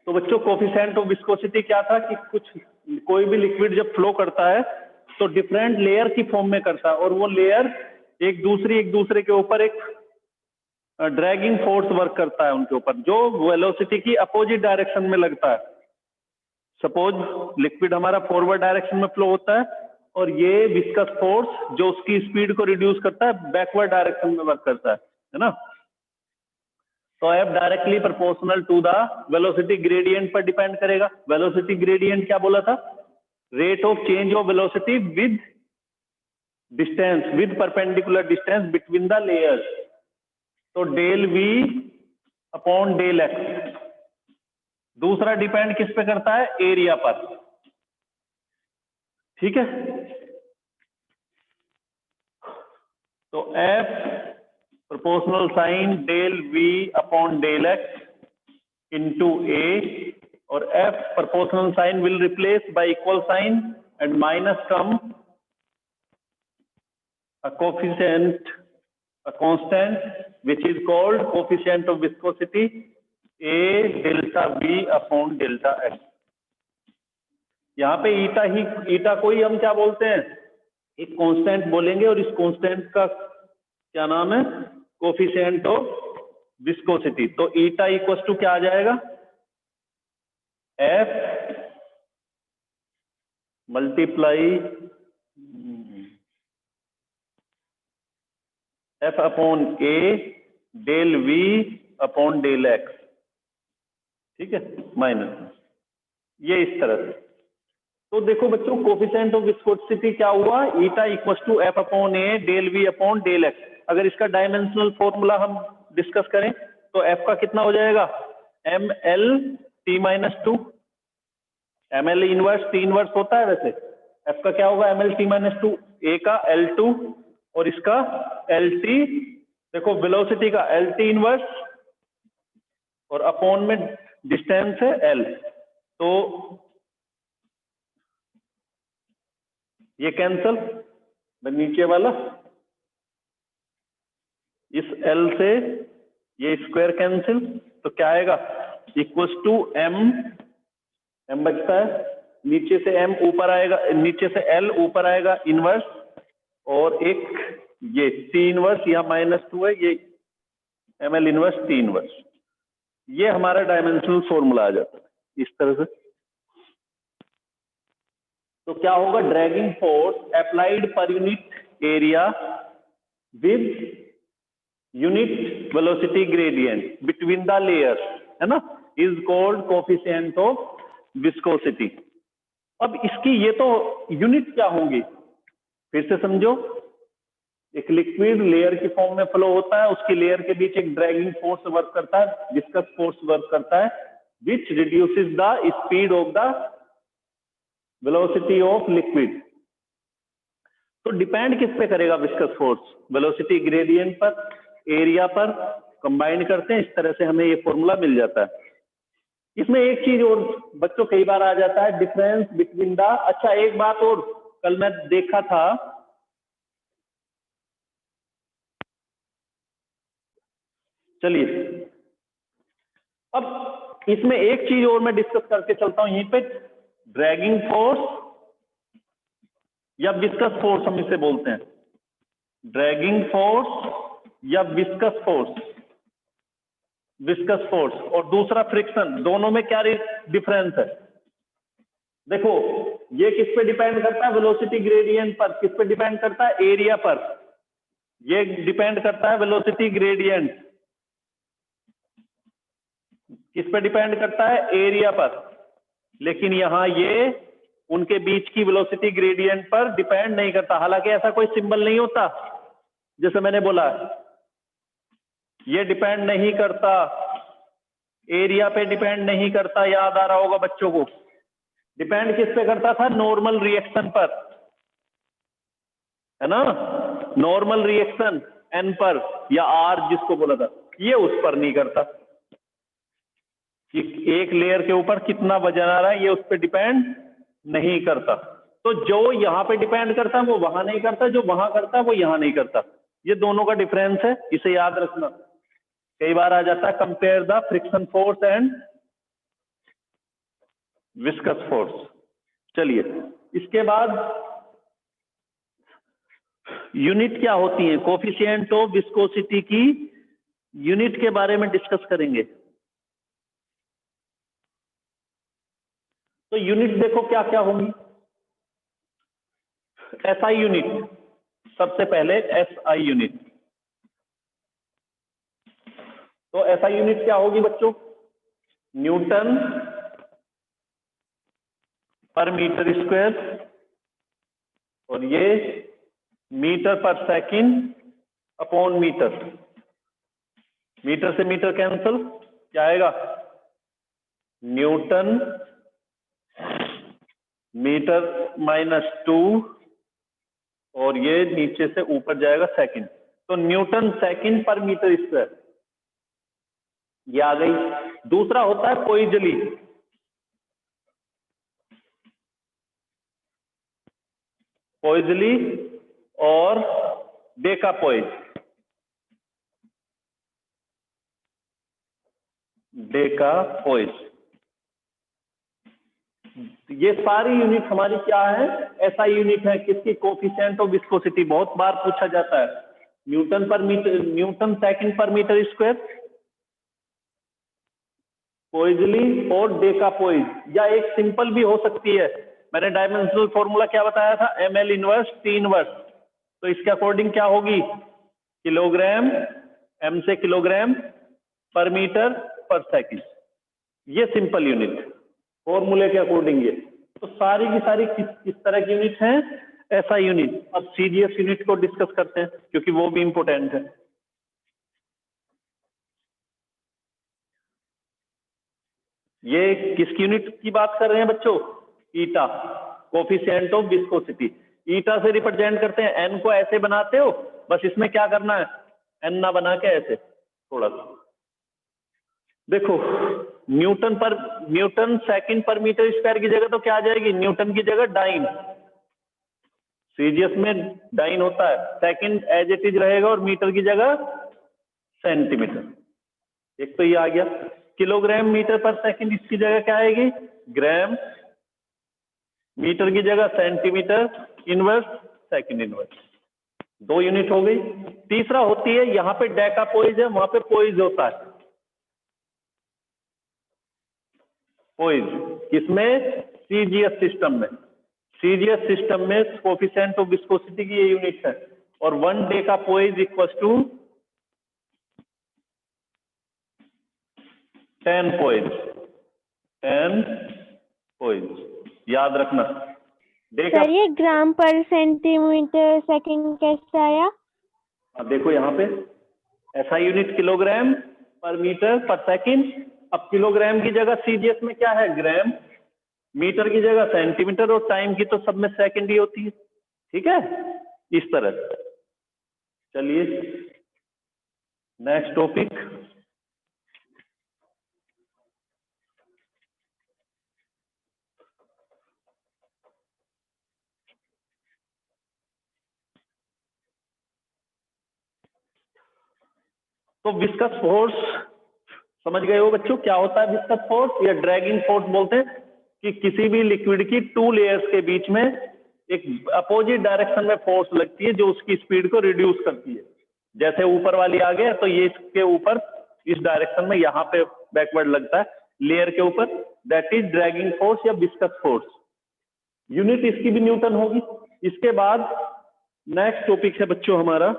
तो बच्चों coefficient of viscosity क्या था कि कोई भी लिक्विड जब फ्लो करता है तो डिफरेंट लेयर की फॉर्म में करता है, और वो लेयर एक दूसरे के ऊपर एक ड्रैगिंग फोर्स वर्क करता है उनके ऊपर, जो वेलोसिटी की अपोजिट डायरेक्शन में लगता है। सपोज लिक्विड हमारा फॉरवर्ड डायरेक्शन में फ्लो होता है और ये विस्कस फोर्स जो उसकी स्पीड को रिड्यूस करता है बैकवर्ड डायरेक्शन में वर्क करता है ना। तो F directly proportional to the velocity gradient पर डिपेंड करेगा। वेलोसिटी ग्रेडियंट क्या बोला था? Rate of change of velocity with distance, with perpendicular distance between the layers. तो del V upon del X. दूसरा डिपेंड किस पे करता है? एरिया पर। ठीक है, तो F proportional sign del V upon del X into A, और F proportional sign will replace by equal sign and minus come a coefficient, a constant which is called coefficient of viscosity A delta V upon delta x। यहाँ पे ईटा को ही हम क्या बोलते हैं? एक constant बोलेंगे, और इस कांस्टेंट का क्या नाम है? Coefficient of viscosity. तो ईटा इक्वल टू क्या आ जाएगा? F multiply F upon A del V upon del X. ठीक है, माइनस ये इस तरह से। तो देखो बच्चों कोफिशिएंट ऑफ विस्कोसिटी क्या हुआ? Eta equal to F upon A del V upon del X. अगर इसका डायमेंशनल फॉर्मूला हम डिस्कस करें तो एफ का कितना हो जाएगा? M L T minus two. M L inverse T inverse होता है वैसे, एफ का क्या होगा? M L T minus two. A का एल टू और इसका एल टी। देखो वेलोसिटी का एल टी इनवर्स और अपॉन में डिस्टेंस है एल, तो ये कैंसल, नीचे वाला इस एल से ये स्क्वायर कैंसिल, तो क्या आएगा? इक्वल्स टू एम, एम बचता है, नीचे से एम ऊपर आएगा, नीचे से एल ऊपर आएगा इनवर्स, और एक ये टी इनवर्स यहाँ माइनस टू है, ये M L inverse T inverse. ये हमारा डायमेंशनल फॉर्मूला आ जाता है इस तरह से। तो क्या होगा? Dragging force applied per unit area with unit velocity gradient between the layers, है ना, is called coefficient of viscosity. अब इसकी ये तो यूनिट क्या होंगी, फिर से समझो। एक लिक्विड लेयर की फॉर्म में फ्लो होता है, उसकी लेयर के बीच एक ड्रैगिंग फोर्स वर्क करता है, विस्कस फोर्स वर्क करता है, which reduces the speed of the velocity of liquid. तो डिपेंड किस पे करेगा विस्कस फोर्स? वेलोसिटी ग्रेडियंट पर, एरिया पर, कंबाइन करते हैं, इस तरह से हमें ये फॉर्मूला मिल जाता है। इसमें एक चीज और बच्चों कई बार आ जाता है, डिफरेंस बिटवीन द, अच्छा एक बात और कल मैं देखा था, चलिए अब इसमें एक चीज और मैं डिस्कस करके चलता हूं यहीं पे। ड्रैगिंग फोर्स या विस्कस फोर्स हम इसे बोलते हैं, ड्रैगिंग फोर्स या विस्कस फोर्स, विस्कस फोर्स और दूसरा फ्रिक्शन, दोनों में क्या डिफरेंस है? देखो ये किस पे डिपेंड करता है? वेलोसिटी ग्रेडियंट पर। किस पे डिपेंड करता है? एरिया पर। ये डिपेंड करता है वेलोसिटी ग्रेडियंट, किस पे डिपेंड करता है? एरिया पर। लेकिन यहां ये उनके बीच की वेलोसिटी ग्रेडियंट पर डिपेंड नहीं करता। हालांकि ऐसा कोई सिंबल नहीं होता, जैसे मैंने बोला ये डिपेंड नहीं करता, एरिया पे डिपेंड नहीं करता, याद आ रहा होगा बच्चों को। डिपेंड किस पे करता था? नॉर्मल रिएक्शन पर, है ना, नॉर्मल रिएक्शन एन पर, या आर जिसको बोला था, ये उस पर नहीं करता कि एक लेयर के ऊपर कितना वजन आ रहा है, ये उस पर डिपेंड नहीं करता। तो जो यहां पे डिपेंड करता है वो वहां नहीं करता, जो वहां करता है वो यहां नहीं करता। ये दोनों का डिफरेंस है, इसे याद रखना। कई बार आ जाता है compare the friction force and viscous force. चलिए, इसके बाद यूनिट क्या होती है, कोफिशिएंट ऑफ विस्कोसिटी की यूनिट के बारे में डिस्कस करेंगे। तो यूनिट देखो क्या क्या होंगी। एसआई यूनिट, सबसे पहले एसआई यूनिट। तो एसआई यूनिट क्या होगी बच्चों, न्यूटन पर मीटर स्क्वायर, और ये मीटर पर सेकंड अपॉन मीटर। मीटर से मीटर कैंसल, क्या आएगा, न्यूटन मीटर -2, और ये नीचे से ऊपर जाएगा सेकंड, तो न्यूटन सेकंड पर मीटर स्क्वायर, ये आ गई। दूसरा होता है पोइजली। पोइजली और डेकापोइज। डेकापोइज, ये सारी यूनिट हमारी क्या है, एसआई यूनिट है। किसकी, कोफिशिएंट ऑफ विस्कोसिटी। बहुत बार पूछा जाता है, न्यूटन पर मीटर, न्यूटन सेकंड पर मीटर स्क्वायर, पोइजली और डेकापोइज, या एक सिंपल भी हो सकती है। मैंने डायमेंशनल फॉर्मूला क्या बताया था, ml इनवर्स T इनवर्स। तो इसके अकॉर्डिंग क्या होगी, किलोग्राम, m से किलोग्राम पर मीटर पर सेकंड, ये सिंपल यूनिट फॉर्मूले के अकॉर्डिंग। ये तो सारी की सारी किस तरह की यूनिट है, ऐसा यूनिट। अब सीजीएस यूनिट को डिस्कस करते हैं, क्योंकि वो भी इंपॉर्टेंट है। ये किसकी यूनिट की बात कर रहे हैं बच्चों, ईटा, कोफिशिएंट ऑफ विस्कोसिटी। ईटा से रिप्रेजेंट करते हैं, एन को ऐसे बनाते हो, बस इसमें क्या करना है, एन ना बना के ऐसे थोड़ा सा देखो। न्यूटन सेकंड पर मीटर स्क्वायर की जगह तो क्या आ जाएगी, न्यूटन की जगह डाइन। सीजीएस में डाइन होता है, सेकंड एज इट इज रहेगा और मीटर की जगह सेंटीमीटर। एक तो ये आ गया। किलोग्राम मीटर पर सेकंड, इसकी जगह क्या आएगी, ग्राम। मीटर की जगह सेंटीमीटर इनवर्स सेकंड इनवर्स। दो यूनिट हो गई। तीसरा होती है, यहां पे डेकापोइज है, वहां पे पोइज होता है। पोइज किसमें, सीजीएस सिस्टम में। सीजीएस सिस्टम में कोफिशिएंट ऑफ विस्कोसिटी की ये यूनिट है। और 1 डेकापोइज इक्वल्स टू 10 पोइज। 10 पोइज, याद रखना। सर ये ग्राम पर सेंटीमीटर सेकंड कैसे आया? देखो यहाँ पे ऐसा यूनिट किलोग्राम पर मीटर पर सेकंड। अब किलोग्राम की जगह सीजीएस में क्या है, ग्राम। मीटर की जगह सेंटीमीटर, और टाइम की तो सब में सेकंड ही होती है। ठीक है, इस तरह। चलिए नेक्स्ट टॉपिक। तो विस्कस फोर्स समझ गए हो बच्चों, क्या होता है विस्कस फोर्स, या ड्रैगिंग फोर्स बोलते हैं। कि किसी भी लिक्विड की टू लेयर्स के बीच में एक अपोजिट डायरेक्शन में फोर्स लगती है, जो उसकी स्पीड को रिड्यूस करती है। जैसे ऊपर वाली आ गया, तो ये इसके ऊपर इस डायरेक्शन में यहाँ पे बैकवर्ड लगता है लेयर के ऊपर, दैट इज ड्रैगिंग फोर्स या विस्कस फोर्स। यूनिट इसकी भी न्यूटन होगी। इसके बाद नेक्स्ट टॉपिक है बच्चों हमारा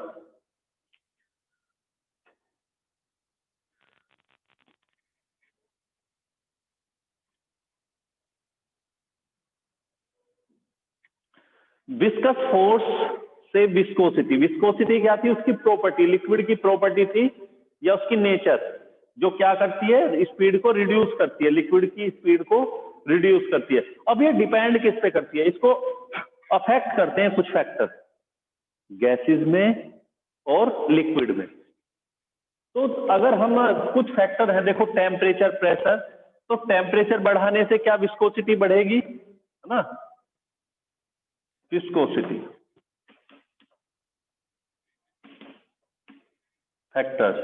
विस्कस फोर्स से विस्कोसिटी। विस्कोसिटी क्या थी, उसकी प्रॉपर्टी, लिक्विड की प्रॉपर्टी थी या उसकी नेचर, जो क्या करती है, स्पीड को रिड्यूस करती है, लिक्विड की स्पीड को रिड्यूस करती है। अब ये डिपेंड किस पे करती है, इसको अफेक्ट करते हैं कुछ फैक्टर, गैसेस में और लिक्विड में। तो अगर हम कुछ फैक्टर है, देखो टेम्परेचर, प्रेशर। तो टेम्परेचर बढ़ाने से क्या विस्कोसिटी बढ़ेगी, है ना, viscosity factors,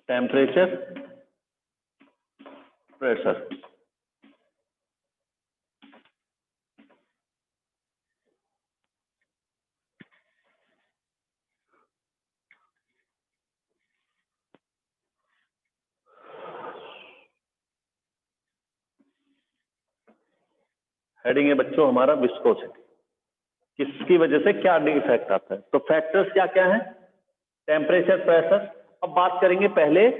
temperature, pressure. Heading है बच्चों हमारा विस्कोसिटी, किसकी वजह से क्या इफेक्ट आता है। तो फैक्टर्स क्या क्या है, टेम्परेचर, प्रेशर। अब बात करेंगे पहले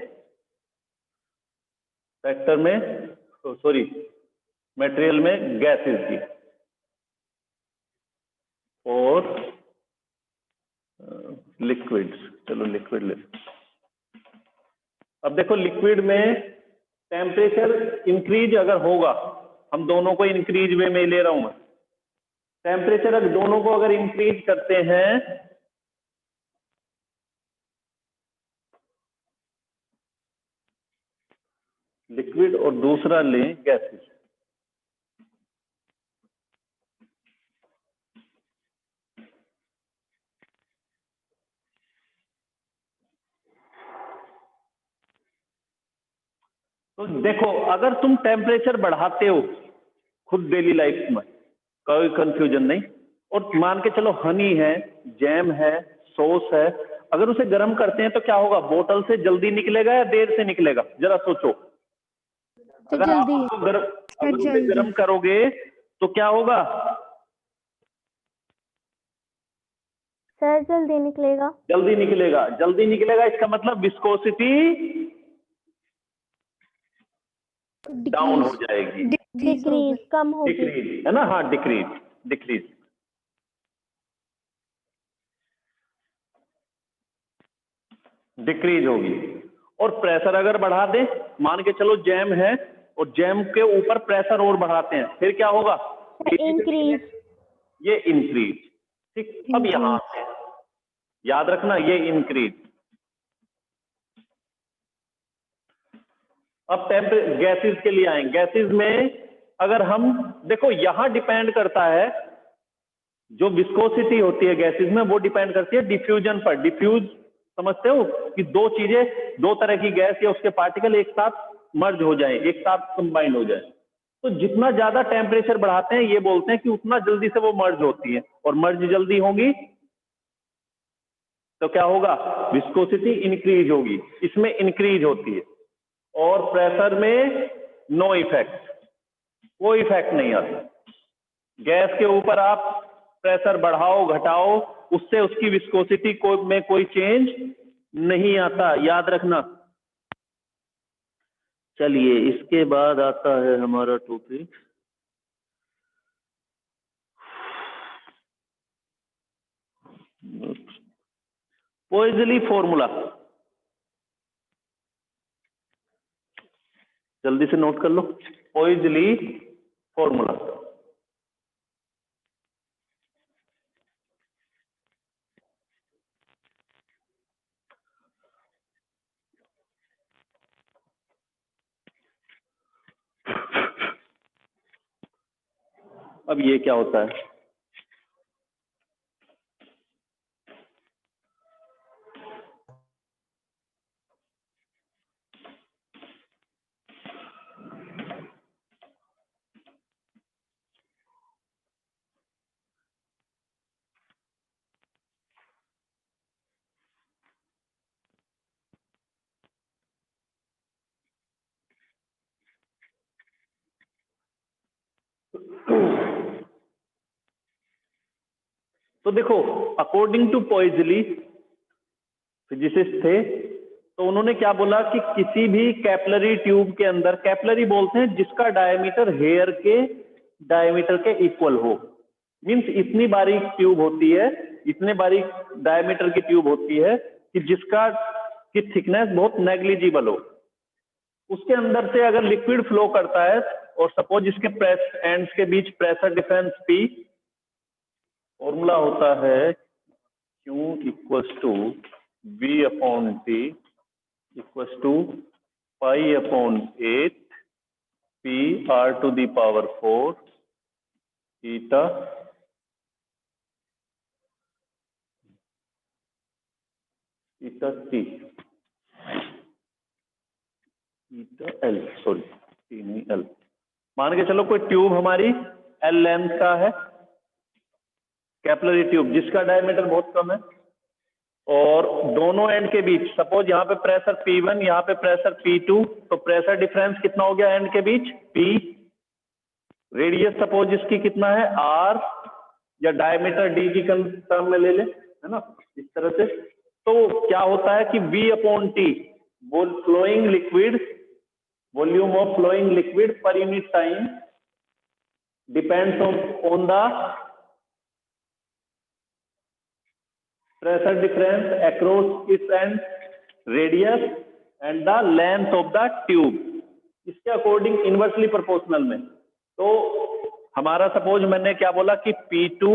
फैक्टर में, सॉरी मटेरियल में गैसेस की, और लिक्विड्स। चलो लिक्विड ले। अब देखो लिक्विड में टेम्परेचर इंक्रीज अगर होगा, हम दोनों को इंक्रीज वे में ले रहा हूं मैं, टेम्परेचर अगर दोनों को अगर इंक्रीज करते हैं लिक्विड और दूसरा लें गैसेस, तो देखो अगर तुम टेम्परेचर बढ़ाते हो खुद डेली लाइफ में, कोई कंफ्यूजन नहीं, और मान के चलो हनी है, जैम है, सॉस है, अगर उसे गर्म करते हैं तो क्या होगा, बोतल से जल्दी निकलेगा या देर से निकलेगा, जरा सोचो। अगर आप जल्दी, उसको गर्म, अगर उसे जल्दी। गर्म करोगे तो क्या होगा, सर जल्दी निकलेगा। जल्दी निकलेगा। जल्दी निकलेगा इसका मतलब विस्कोसिटी डाउन हो जाएगी, डिक्रीज, कम होगी। डिक्रीज है ना, हाँ डिक्रीज, डिक्रीज। डिक्रीज होगी। और प्रेशर अगर बढ़ा दें, मान के चलो जैम है और जैम के ऊपर प्रेशर और बढ़ाते हैं, फिर क्या होगा, इंक्रीज। ये इंक्रीज। ठीक, अब यहां से याद रखना ये इंक्रीज। अब गैसेस के लिए आए, गैसेस में अगर हम देखो, यहां डिपेंड करता है जो विस्कोसिटी होती है गैसेस में, वो डिपेंड करती है डिफ्यूजन पर। डिफ्यूज समझते हो कि दो चीजें, दो तरह की गैस या उसके पार्टिकल एक साथ मर्ज हो जाए, एक साथ कंबाइन हो जाए। तो जितना ज्यादा टेम्परेचर बढ़ाते हैं, ये बोलते हैं कि उतना जल्दी से वो मर्ज होती है, और मर्ज जल्दी होगी तो क्या होगा, विस्कोसिटी इंक्रीज होगी, इसमें इंक्रीज होती है। और प्रेशर में नो इफेक्ट, कोई इफेक्ट नहीं आता। गैस के ऊपर आप प्रेशर बढ़ाओ घटाओ, उससे उसकी विस्कोसिटी में कोई चेंज नहीं आता, याद रखना। चलिए इसके बाद आता है हमारा टॉपिक पोइजली फॉर्मूला। जल्दी से नोट कर लो, पोइजली फॉर्मूला। अब ये क्या होता है, तो देखो अकॉर्डिंग टू पोइजली, फिजिसिस्ट थे, तो उन्होंने क्या बोला कि किसी भी कैपिलरी ट्यूब के अंदर, कैपिलरी बोलते हैं जिसका डायमीटर हेयर के डायमीटर के इक्वल हो, मींस इतनी बारीक ट्यूब होती है, इतने बारीक डायमीटर की ट्यूब होती है कि जिसका की थिकनेस बहुत नेग्लिजिबल हो, उसके अंदर से अगर लिक्विड फ्लो करता है, और सपोज इसके प्रेस एंड्स के बीच प्रेशर डिफरेंस P, फॉर्मूला होता है Q equals to V upon T equals to pi upon 8 P R to the power 4 eta eta T eta L, sorry T नहीं एल, मान के चलो कोई ट्यूब हमारी एल लेंथ का है, कैपिलरी ट्यूब जिसका डायमीटर बहुत कम है, और दोनों एंड के बीच सपोज यहाँ पे प्रेशर P1, यहाँ पे प्रेशर P2, तो प्रेशर डिफरेंस कितना हो गया एंड के बीच P, रेडियस सपोज इसकी कितना है R, या डायमीटर D की टर्म में ले ले, है ना, इस तरह से। तो क्या होता है कि V/T flowing liquid, volume of flowing liquid per unit time depends on the pressure difference across its end radius and the length of the tube, इसके अकॉर्डिंग इनवर्सली प्रोपोर्शनल में। तो हमारा सपोज मैंने क्या बोला कि P2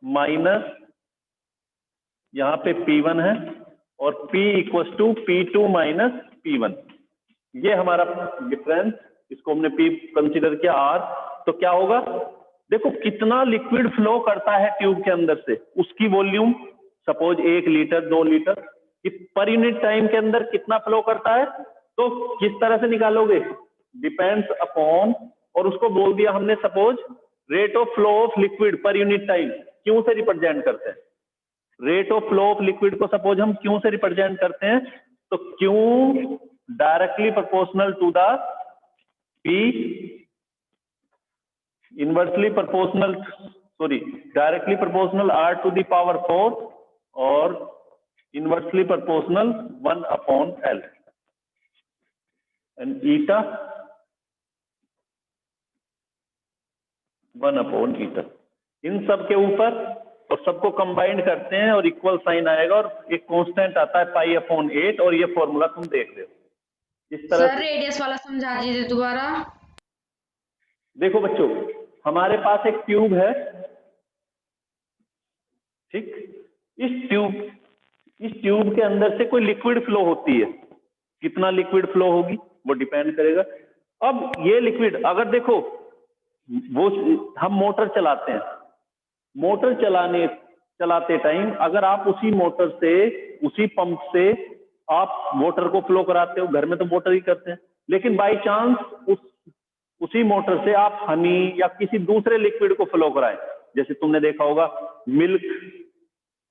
माइनस यहाँ पे P1 है और P equal to P2 minus P1, ये हमारा डिफरेंस, इसको हमने P कंसीडर किया R। तो क्या होगा, देखो कितना लिक्विड फ्लो करता है ट्यूब के अंदर से, उसकी वॉल्यूम सपोज 1 लीटर 2 लीटर, पर यूनिट टाइम के अंदर कितना फ्लो करता है, तो किस तरह से निकालोगे, डिपेंड्स अपॉन, और उसको बोल दिया हमने suppose rate of flow of liquid per unit time, Q से रिप्रेजेंट करते हैं, rate of flow of liquid को सपोज हम क्यों से रिप्रेजेंट करते हैं, तो Q directly proportional to the P, inversely proportional, sorry directly proportional R to the power 4 और inversely proportional 1/L and eta 1/ईटा, इन सब के ऊपर, और सबको कंबाइंड करते हैं और इक्वल साइन आएगा और एक कांस्टेंट आता है π/8, और ये फॉर्मूला तुम देख रहे हो इस तरह। सर रेडियस वाला समझा दीजिए दोबारा। देखो बच्चों, हमारे पास एक ट्यूब है, ठीक, इस ट्यूब के अंदर से कोई लिक्विड फ्लो होती है, कितना लिक्विड फ्लो होगी वो डिपेंड करेगा। अब ये लिक्विड अगर देखो, वो हम मोटर चलाते हैं, मोटर चलाते टाइम अगर आप उसी मोटर से, उसी पंप से आप मोटर को फ्लो कराते हो, घर में तो मोटर ही करते हैं, लेकिन बाय चांस उसी मोटर से आप हनी या किसी दूसरे लिक्विड को फ्लो कराएं, जैसे तुमने देखा होगा मिल्क,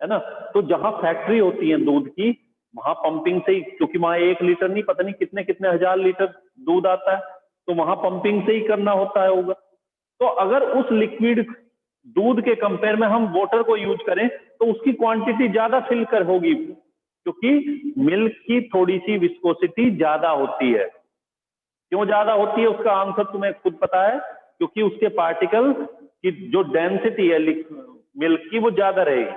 है ना, तो जहां फैक्ट्री होती है दूध की, वहां पंपिंग से ही, क्योंकि वहां 1 लीटर नहीं पता नहीं कितने कितने हजार लीटर दूध आता है, तो वहां पंपिंग से ही करना होता है होगा। तो अगर उस लिक्विड दूध के कंपेयर में हम वाटर को यूज करें तो उसकी क्वांटिटी ज्यादा फिल कर होगी, क्योंकि मिल्क की थोड़ी सी विस्कोसिटी ज्यादा होती है। क्यों ज्यादा होती है उसका आंसर तुम्हें खुद पता है, क्योंकि उसके पार्टिकल की जो डेंसिटी है मिल्क की वो ज्यादा रहेगी,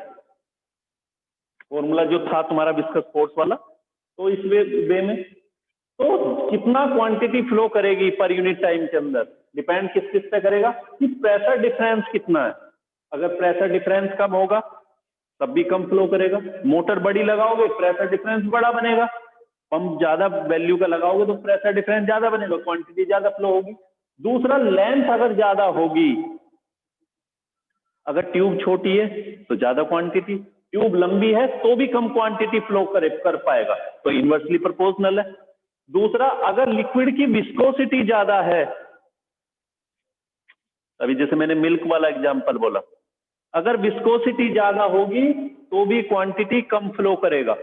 फॉर्मूला जो था तुम्हारा विस्कस फोर्स वाला। तो इस वे में तो कितना क्वांटिटी फ्लो करेगी पर यूनिट टाइम के अंदर डिपेंड किस पे करेगा कि प्रेशर डिफरेंस कितना है। अगर प्रेशर डिफरेंस कम होगा तब भी कम फ्लो करेगा, मोटर बड़ी लगाओगे प्रेशर डिफरेंस बड़ा बनेगा, पंप ज्यादा वैल्यू का लगाओगे तो प्रेशर डिफरेंस ज्यादा बनेगा, क्वांटिटी ज्यादा फ्लो होगी। दूसरा, लेंथ अगर ज्यादा होगी, अगर ट्यूब छोटी है तो ज्यादा क्वांटिटी, ट्यूब लंबी है तो भी कम क्वांटिटी फ्लो कर पाएगा, तो इनवर्सली प्रोपोर्शनल है। दूसरा, अगर लिक्विड की विस्कोसिटी ज्यादा है, अभी जैसे मैंने मिल्क वाला एग्जांपल बोला, अगर विस्कोसिटी ज्यादा होगी तो भी क्वांटिटी कम फ्लो करेगा।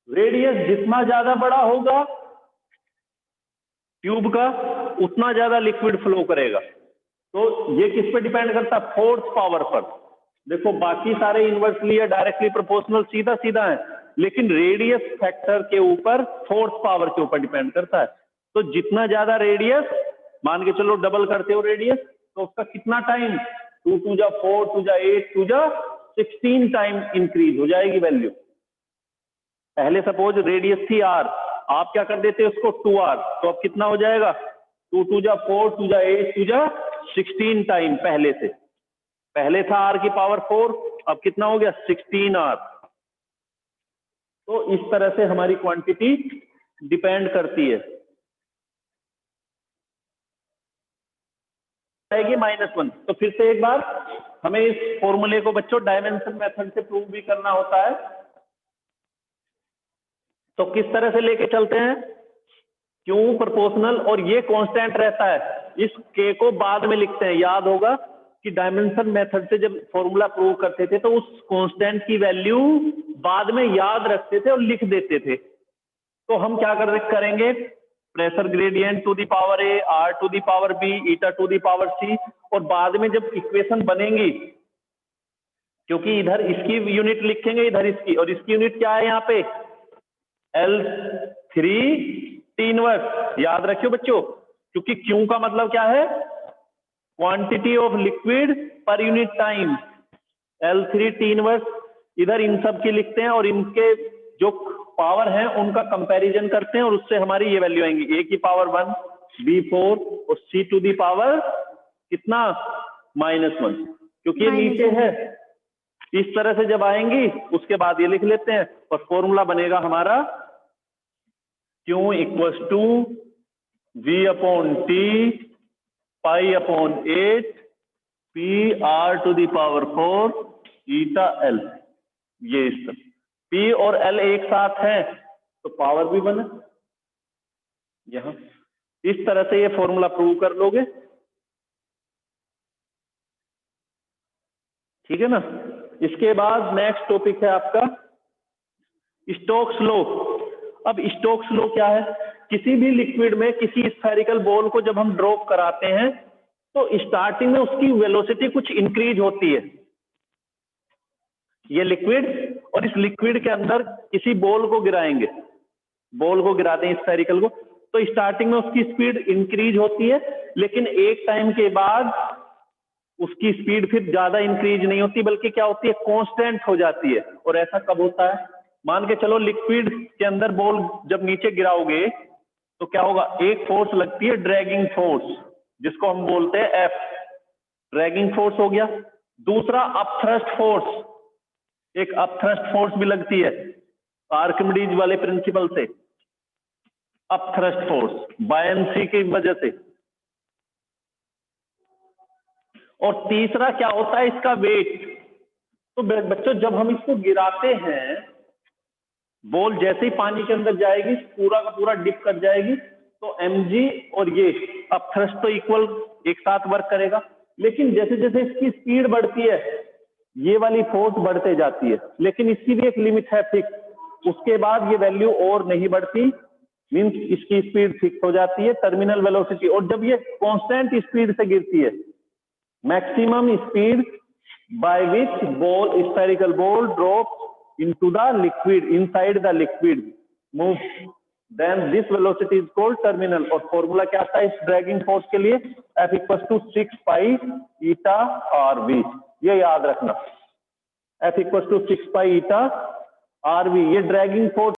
रेडियस जितना ज्यादा बड़ा होगा ट्यूब का उतना ज्यादा लिक्विड फ्लो करेगा। तो ये किस पे डिपेंड करता है, फोर्स पावर पर। देखो बाकी सारे इनवर्सली या डायरेक्टली प्रोपोर्शनल सीधा सीधा है, लेकिन रेडियस फैक्टर के ऊपर फोर्स पावर के ऊपर डिपेंड करता है। तो जितना ज्यादा रेडियस, मान के चलो डबल करते हो रेडियस, तो उसका कितना टाइम, 2 2 जा 4 2 जा 8 2 जा 16 टाइम इंक्रीज हो जाएगी वैल्यू। पहले सपोज रेडियस थी r, आप क्या कर देते उसको 2r, तो अब कितना हो जाएगा, 2 2 जा 4 2 जा 8 2 जा 16 टाइम पहले से। पहले था r की पावर 4, अब कितना हो गया 16r। तो इस तरह से हमारी क्वांटिटी डिपेंड करती है। आएगी -1। तो फिर से एक बार हमें इस फॉर्मूले को बच्चों डायमेंशन मेथड से प्रूव भी करना होता है। तो किस तरह से लेके चलते हैं, क्यू प्रोपोर्शनल, और ये कांस्टेंट रहता है। इस के को बाद में लिखते हैं, याद होगा कि डायमेंशन मेथड से जब फॉर्मूला प्रूव करते थे तो उस कांस्टेंट की वैल्यू बाद में याद रखते थे और लिख देते थे। तो हम क्या करेंगे, pressure gradient to the power A, R to the power B, eta to the power C, और बाद में जब इक्वेशन बनेंगी, क्योंकि इधर इसकी यूनिट लिखेंगे, इधर इसकी, और इसकी यूनिट क्या है यहाँ पे, L3 T इनवर्स। याद रखियो बच्चों, क्योंकि Q का मतलब क्या है, quantity of liquid per unit time. L3 T inverse इधर इन सब की लिखते हैं, और इनके जो पावर है उनका कंपैरिजन करते हैं, और उससे हमारी ये वैल्यू आएंगी, A की पावर 1, B 4 और C टू दी पावर कितना, -1, क्योंकि ये नीचे है। इस तरह से जब आएंगी उसके बाद ये लिख लेते हैं, और फॉर्मूला बनेगा हमारा Q equals to V/T π/8 PR to the power 4 eta L। ये इस तरह P और L एक साथ है तो पावर भी बने यहां। इस तरह से ये फॉर्मूला प्रूव कर लोगे, ठीक है ना। इसके बाद नेक्स्ट टॉपिक है आपका स्टोक्स लॉ। अब स्टोक्स लॉ क्या है, किसी भी लिक्विड में किसी स्फेरिकल बॉल को जब हम ड्रॉप कराते हैं तो स्टार्टिंग में उसकी वेलोसिटी कुछ इंक्रीज होती है, ये लिक्विड, और इस लिक्विड के अंदर किसी बॉल को गिराएंगे, बॉल को गिराते हैं स्फेरिकल को, तो स्टार्टिंग में उसकी स्पीड इंक्रीज होती है, लेकिन एक टाइम के बाद उसकी स्पीड फिर ज्यादा इंक्रीज नहीं होती, बल्कि क्या होती है, कांस्टेंट हो जाती है। और ऐसा कब होता है, मान के चलो लिक्विड के अंदर बॉल जब नीचे गिराओगे तो क्या होगा, एक फोर्स लगती है ड्रैगिंग फोर्स, जिसको हम बोलते हैं एफ, ड्रैगिंग फोर्स हो गया। दूसरा अपथ्रस्ट फोर्स, एक अपथ्रस्ट फोर्स भी लगती है आर्किमिडीज वाले प्रिंसिपल से, अपथ्रस्ट फोर्स बायंसी की वजह से। और तीसरा क्या होता है, इसका वेट। तो बच्चों जब हम इसको गिराते हैं, बॉल जैसे ही पानी के अंदर जाएगी पूरा का पूरा डिप कर जाएगी, तो mg और ये अपथ्रस्ट तो इक्वल एक साथ वर्क करेगा, लेकिन जैसे जैसे इसकी स्पीड बढ़ती है ये वाली फोर्स बढ़ते जाती है, लेकिन इसकी भी एक लिमिट है फिक्स, उसके बाद ये वैल्यू और नहीं बढ़ती, मींस इसकी स्पीड फिक्स हो जाती है, टर्मिनल वेलोसिटी। और जब ये कांस्टेंट स्पीड से गिरती है, maximum speed by which ball, spherical ball drop into the liquid, inside the liquid move, then this velocity is called terminal। और फॉर्मूला क्या आता है इस ड्रैगिंग फोर्स के लिए, F equal to 6 pi eta RV। ये याद रखना, F equal to 6 pi eta RV, ये ड्रैगिंग फोर्स